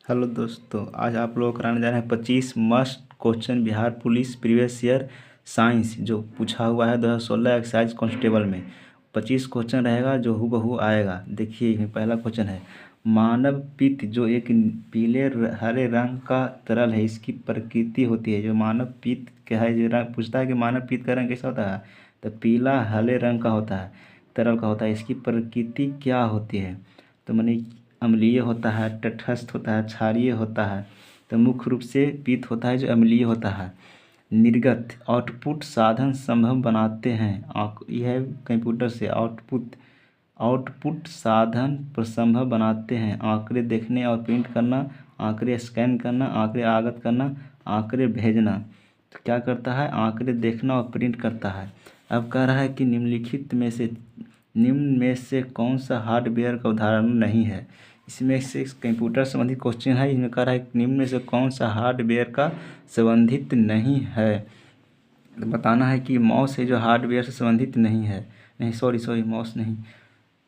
Hello दोस्तों, आज आप लोग कराने जा रहे हैं 25 must question Bihar police previous year science जो पूछा हुआ है 2016 एक्साइज कांस्टेबल में। 25 क्वेश्चन रहेगा जो हूबहू आएगा। देखिए ये पहला क्वेश्चन है, मानव पित्त जो एक पीले हरे रंग का तरल है, इसकी प्रकृति होती है। जो मानव पित्त क्या है, जो रंग पूछता है कि मानव पित्त का रंग कैसा होता है, तो पीला हरे रंग का होता है, तरल का होता है। इसकी प्रकृति क्या होती है, तो माने अम्लीय होता है, तटस्थ होता है, क्षारीय होता है। तो मुख्य रूप से पित्त होता है जो अम्लीय होता है। निर्गत आउटपुट साधन संभव बनाते हैं। यह है कंप्यूटर से आउटपुट आउटपुट साधन संभव बनाते हैं। आंकड़े देखने और प्रिंट करना, आंकड़े स्कैन करना, आंकड़े आगत करना, आंकड़े भेजना। तो क्या करता है, आंकड़े देखना और प्रिंट करता है। अब कह रहा है कि निम्न में से कौन सा हार्डवेयर का उदाहरण नहीं है। इसमें से कंप्यूटर संबंधित क्वेश्चन है। इसमें कह रहा है कि निम्न में से कौन सा हार्डवेयर का संबंधित नहीं है। तो बताना है कि माउस है जो हार्डवेयर से संबंधित नहीं है। नहीं सॉरी माउस नहीं,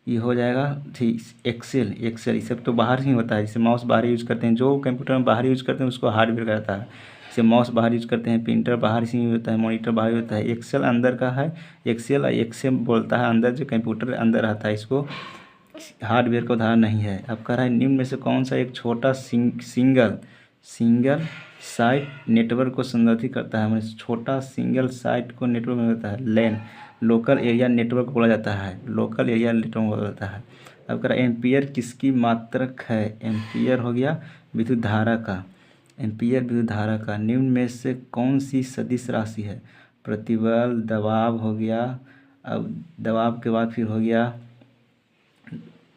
ये हो जाएगा ठीक। एक्सेल ये सब तो बाहर ही होता है। जैसे माउस बाहर यूज करते हैं, जो कंप्यूटर में बाहर यूज करते हैं उसको हार्डवेयर कहता है। जैसे माउस बाहर यूज करते हैं, प्रिंटर बाहर से ही होता है, मॉनिटर बाहर होता है। एक्सेल अंदर का है। एक्सेल बोलता है अंदर, जो कंप्यूटर अंदर रहता है, इसको हार्डवेयर का उदाहरण नहीं है। अब कह रहा है निम्न में से कौन सा एक छोटा सिंगल साइट नेटवर्क को संदर्भित करता है। मतलब छोटा सिंगल साइट को नेटवर्क में होता है लैन, लोकल एरिया नेटवर्क बोला जाता है, लोकल एरिया नेटवर्क बोला जाता है। अब कह रहा है एम्पियर किसकी मात्रक है। एम्पियर हो गया विद्युत धारा का, एम्पियर विद्युत धारा का। निम्न में से कौन सी सदिश राशि है। प्रतिबल, दबाव हो गया। अब दबाव के बाद फिर हो गया,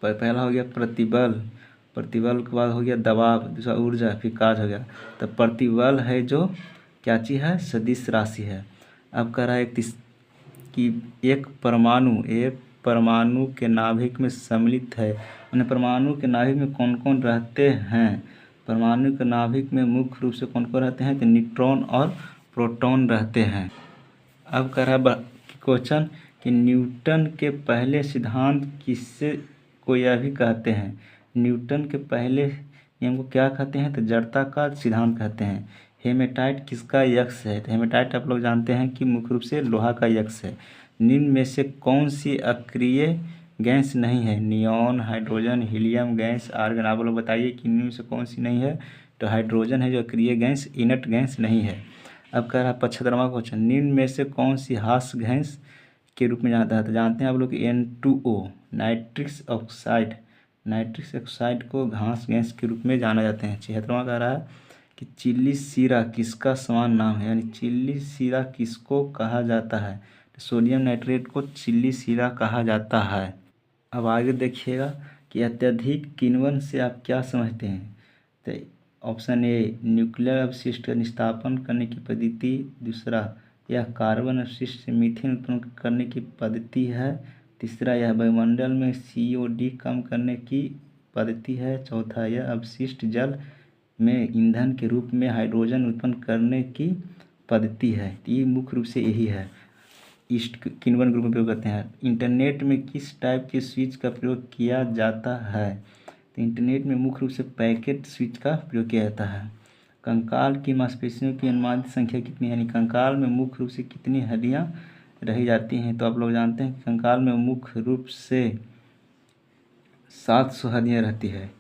पहला हो गया प्रतिबल, प्रतिबल के बाद हो गया दबाव, दूसरा ऊर्जा, फिर कार्य हो गया। तो प्रतिबल है जो क्या चीज़ है, सदिश राशि है। अब कह रहा है कि एक परमाणु के नाभिक में सम्मिलित है। उन्हें परमाणु के नाभिक में कौन कौन रहते हैं। परमाणु के नाभिक में मुख्य रूप से कौन कौन रहते हैं, तो न्यूट्रॉन और प्रोटॉन रहते हैं। अब कह रहा है क्वेश्चन कि न्यूटन के पहले सिद्धांत किससे को यह भी कहते हैं। न्यूटन के पहले नियम को क्या कहते हैं, तो जड़ता का सिद्धांत कहते हैं। हेमेटाइट किसका यक्ष है, तो हेमेटाइट आप लोग जानते हैं कि मुख्य रूप से लोहा का यक्ष है। निम्न में से कौन सी अक्रिय गैस नहीं है। Neon, hydrogen, helium gas, argon. आप लोग बताइए कि निम्न में से कौन सी नहीं है, तो हाइड्रोजन है जो अक्रिय गैस, इनर्ट गैस नहीं है। अब कह रहा है 75वां क्वेश्चन, निम्न में से कौन सी हास्य गैस के रूप में जाता है। तो जानते हैं आप लोग N2O नाइट्रिक्स ऑक्साइड को घास गैस के रूप में जाना जाते हैं। 76वां कह रहा है कि चिल्ली सीरा किसका समान नाम है, यानी चिल्ली सीरा किसको कहा जाता है। तो सोडियम नाइट्रेट को चिल्ली सीरा कहा जाता है। अब आगे देखिएगा कि अत्यधिक किण्वन से आप क्या समझते हैं। तो ऑप्शन ए न्यूक्लियर अपशिष्ट का निस्तापन करने की पद्धति, दूसरा यह कार्बन अपशिष्ट से मीथेन उत्पन्न करने की पद्धति है, तीसरा यह वायुमंडल में CO2 कम करने की पद्धति है, चौथा यह अपशिष्ट जल में ईंधन के रूप में हाइड्रोजन उत्पन्न करने की पद्धति है। ये मुख्य रूप से यही है, ईस्ट किण्वन ग्रुप में प्रयोग करते हैं। इंटरनेट में किस टाइप के स्विच का प्रयोग किया जाता है, तो इंटरनेट में मुख्य रूप से पैकेट स्विच का प्रयोग किया जाता है। कंकाल की मांसपेशियों की अनुमानित संख्या कितनी है, यानी कंकाल में मुख्य रूप से कितनी हड्डियां रही जाती हैं। तो आप लोग जानते हैं कि कंकाल में मुख्य रूप से 700 हड्डियां रहती है।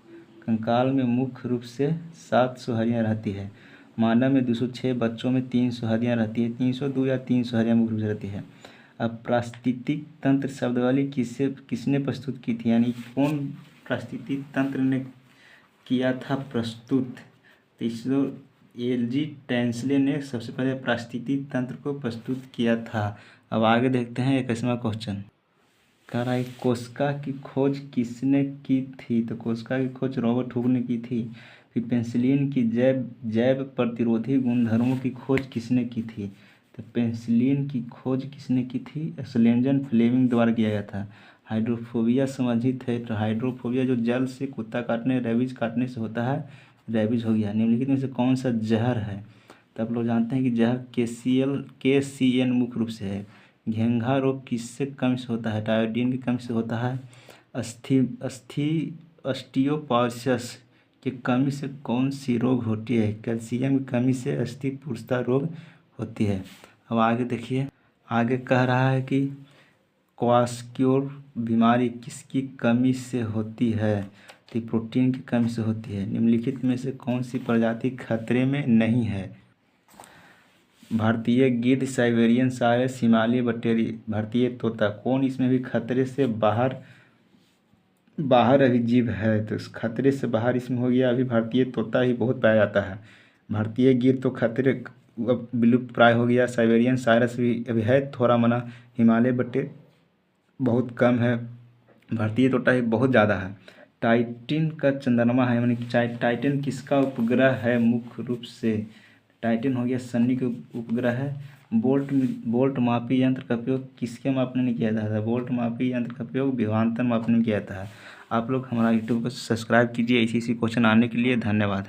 कंकाल में मुख्य रूप से 700 हड्डियां रहती है। मानव में 206, बच्चों में 300 हड्डियां रहती है। 302 या 300 हड्डियां मुख्य रूप से रहती है। अब पारिस्थितिक तंत्र शब्दावली किसने प्रस्तुत की थी, यानी कौन पारिस्थितिक तंत्र ने किया था प्रस्तुत। तो इसको LG टेंसले ने सबसे पहले पारिस्थितिक तंत्र को प्रस्तुत किया था। अब आगे देखते हैं 21वां क्वेश्चन। कह रहा है कोशिका की खोज किसने की थी, तो कोशिका की खोज रॉबर्ट हुक ने की थी। फिर पेंसिलिन की जैव प्रतिरोधी गुणधर्मों की खोज किसने की थी, तो पेंसिलिन की खोज किसने की थी, एक्सलेंजन फ्लेमिंग द्वारा किया गया था। हाइड्रोफोबिया संबंधित है, तो हाइड्रोफोबिया जो जल से कुत्ता काटने, रेबीज काटने से होता है, रेबीज हो गया। निम्नलिखित में से कौन सा जहर है, तो आप लोग जानते हैं कि जहर KCN मुख्य रूप से है। घेंघा रोग किससे कम से होता है, आयोडीन की कमी से होता है। ऑस्टियोपोरोसिस की कमी से कौन सी रोग होती है? कैल्शियम की कमी से अस्थिपुरुषता रोग होती है। अब आगे देखिए, आगे कह रहा है कि क्वाशक्योर बीमारी किसकी कमी से होती है? तो प्रोटीन की कमी से होती है। निम्नलिखित में से कौन सी प्रजाति खतरे में नहीं है? भारतीय गिद्ध, साइबेरियन सारस, हिमालय बटेरी, भारतीय तोता, कौन इसमें भी खतरे से बाहर अभी जीव है? तो इस खतरे से बाहर इसमें हो गया अभी भारतीय तोता ही बहुत पाया जाता है। भारतीय गिर तो खतरे अब विलुप्त प्राय हो गया। साइबेरियन साइरस भी अभी है थोड़ा मना। हिमालय बट्टे बहुत कम है। भारतीय तोता ही बहुत ज़्यादा है। टाइटन का चंद्रमा है, यानी टाइटन किसका उपग्रह है? मुख्य रूप से टाइटन हो गया सन्नी का उपग्रह है। बोल्ट मापी यंत्र का उपयोग किसके मापने में किया जाता है? बोल्ट मापी यंत्र का उपयोग विभवांतर मापने में किया जाता है। आप लोग हमारा यूट्यूब को सब्सक्राइब कीजिए इसी क्वेश्चन आने के लिए। धन्यवाद।